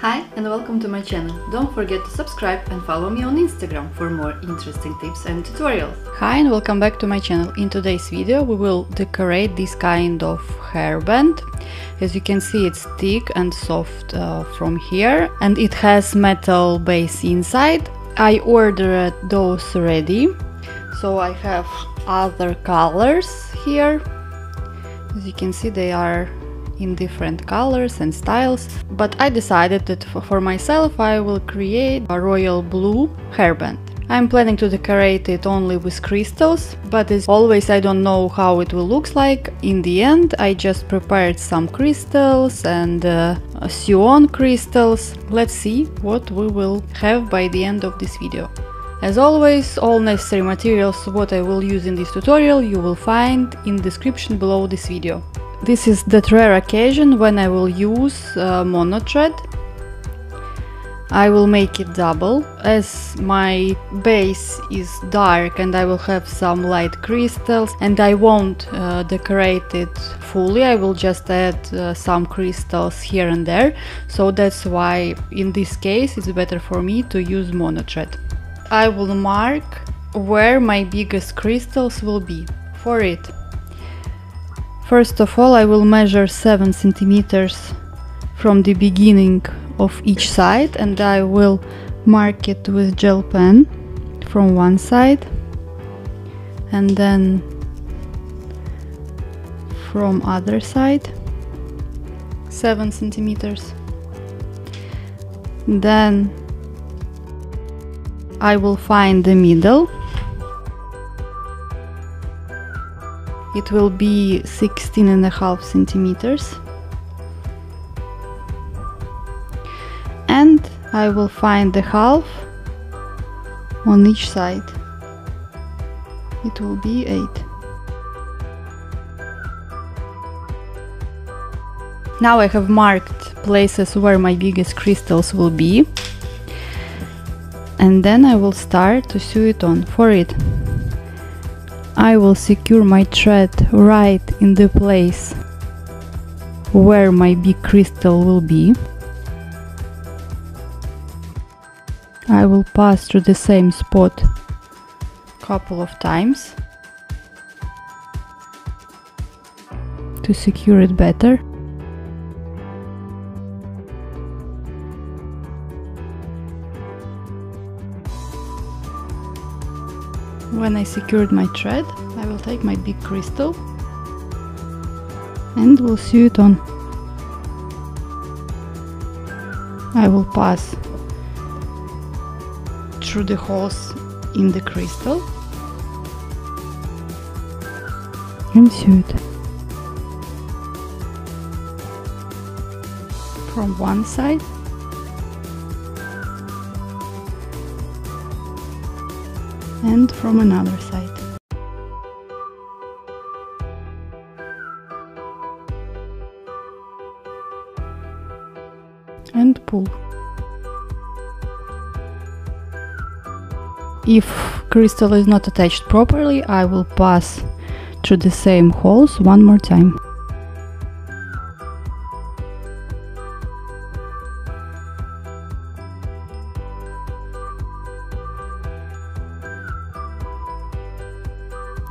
Hi and welcome to my channel. Don't forget to subscribe and follow me on Instagram for more interesting tips and tutorials. Hi and welcome back to my channel. In today's video we will decorate this kind of hairband. As you can see, it's thick and soft from here, and it has metal base inside. I ordered those ready, so I have other colors here. As you can see, they are in different colors and styles, but I decided that for myself I will create a royal blue hairband. I'm planning to decorate it only with crystals, but as always I don't know how it will look like. In the end I just prepared some crystals and sew on crystals. Let's see what we will have by the end of this video. As always, all necessary materials what I will use in this tutorial you will find in the description below this video. This is that rare occasion when I will use mono thread. I will make it double, as my base is dark and I will have some light crystals and I won't decorate it fully. I will just add some crystals here and there, so that's why in this case it's better for me to use mono thread. I will mark where my biggest crystals will be. For it, first of all, I will measure 7 centimeters from the beginning of each side, and I will mark it with gel pen from one side and then from other side 7 centimeters. Then I will find the middle. It will be 16.5 centimeters, and I will find the half on each side. It will be 8. Now I have marked places where my biggest crystals will be, and then I will start to sew it on. For it, I will secure my thread right in the place where my big crystal will be. I will pass through the same spot a couple of times to secure it better. When I secured my thread, I will take my big crystal and will sew it on. I will pass through the holes in the crystal and sew it from one side and from another side. And pull. If crystal is not attached properly, I will pass through the same holes one more time.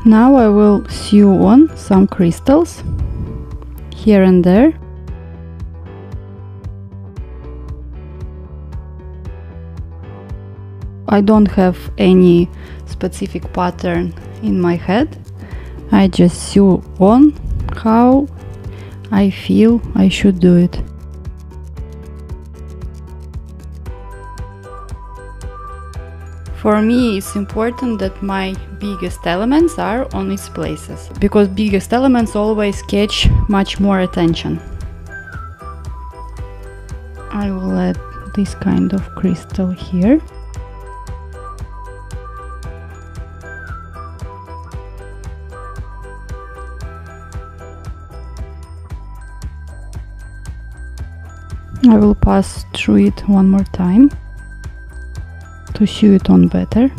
Now I will sew on some crystals here and there. I don't have any specific pattern in my head. I just sew on how I feel I should do it. For me, it's important that my biggest elements are on its places, because biggest elements always catch much more attention. I will add this kind of crystal here. I will pass through it one more time to sew it on better.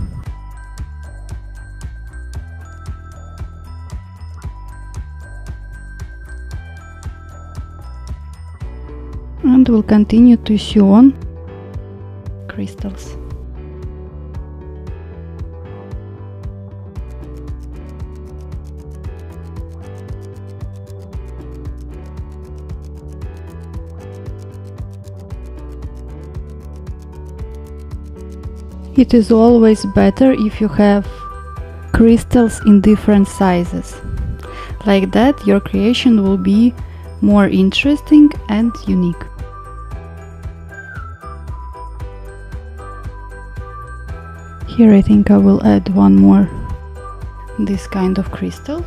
And we'll continue to sew on crystals. It is always better if you have crystals in different sizes. Like that, your creation will be more interesting and unique. Here I think I will add one more this kind of crystal.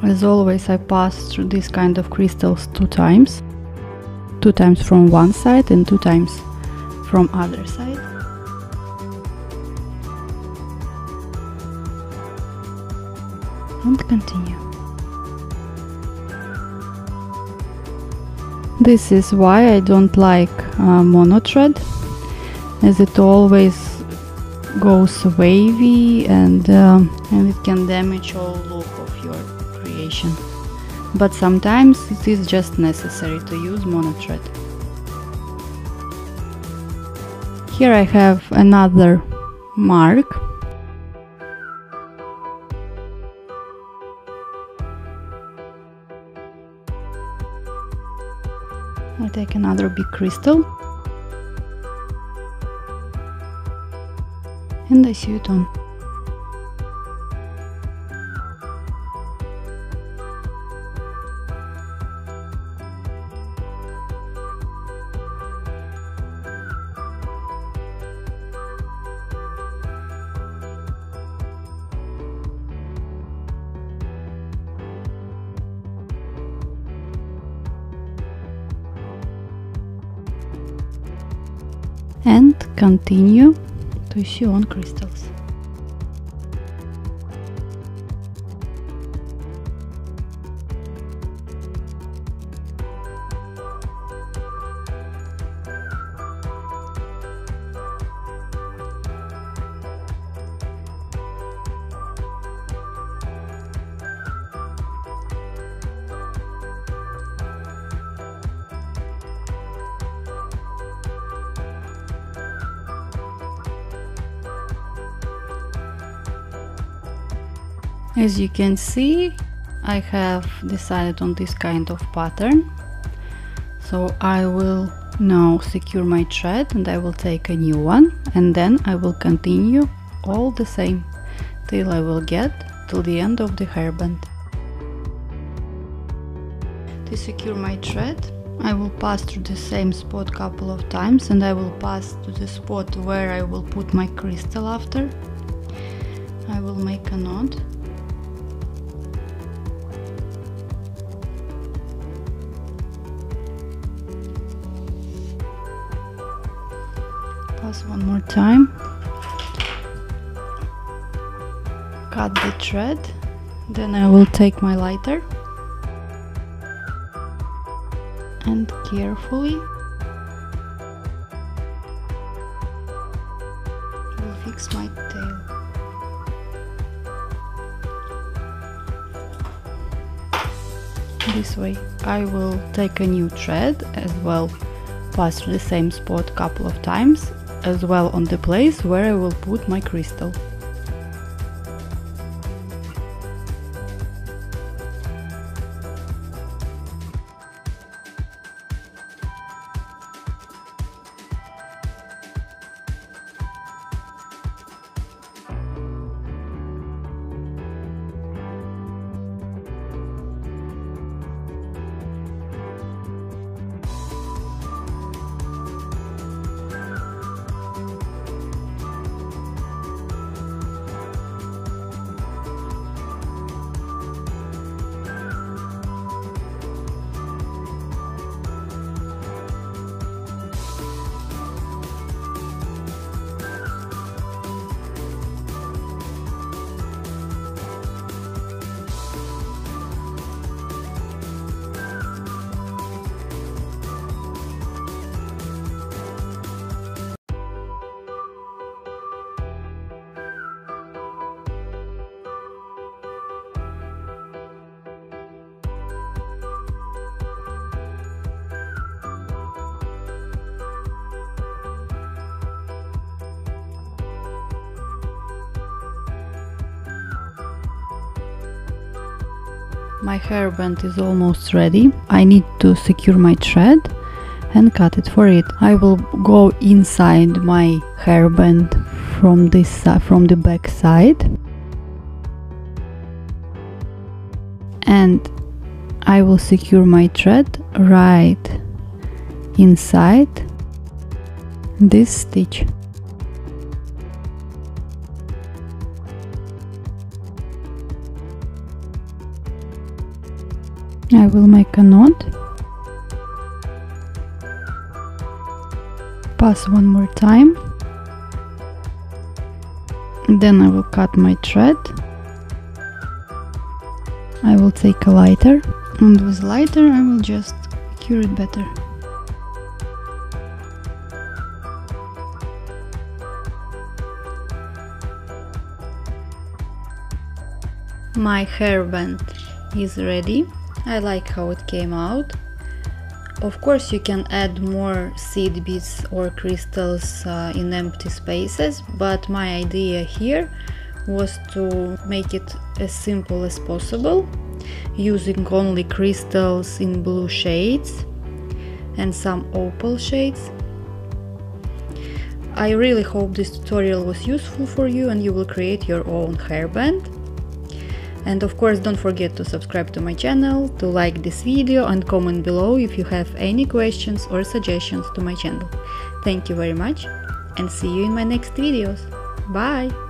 As always, I pass through this kind of crystals 2 times. 2 times from one side and 2 times from other side. And continue. This is why I don't like mono thread, as it always goes wavy and it can damage all look of your creation. But sometimes it is just necessary to use mono thread. Here I have another mark. I take another big crystal and I sew it on. And continue to sew on crystals. As you can see, I have decided on this kind of pattern, so I will now secure my thread and I will take a new one, and then I will continue all the same till I will get till the end of the hairband. To secure my thread, I will pass through the same spot couple of times, and I will pass to the spot where I will put my crystal after. I will make a knot. Pass one more time, cut the thread, then I will take my lighter and carefully will fix my tail. This way I will take a new thread as well, pass through the same spot couple of times, as well on the place where I will put my crystal. My hairband is almost ready. I need to secure my thread and cut it. For it, I will go inside my hairband from the back side, and I will secure my thread right inside this stitch. I will make a knot, pass one more time, then I will cut my thread. I will take a lighter, and with lighter I will just cure it better. My hairband is ready. I like how it came out. Of course, you can add more seed beads or crystals in empty spaces, but my idea here was to make it as simple as possible, using only crystals in blue shades and some opal shades. I really hope this tutorial was useful for you and you will create your own hairband. And of course, don't forget to subscribe to my channel, to like this video and comment below if you have any questions or suggestions to my channel. Thank you very much and see you in my next videos. Bye!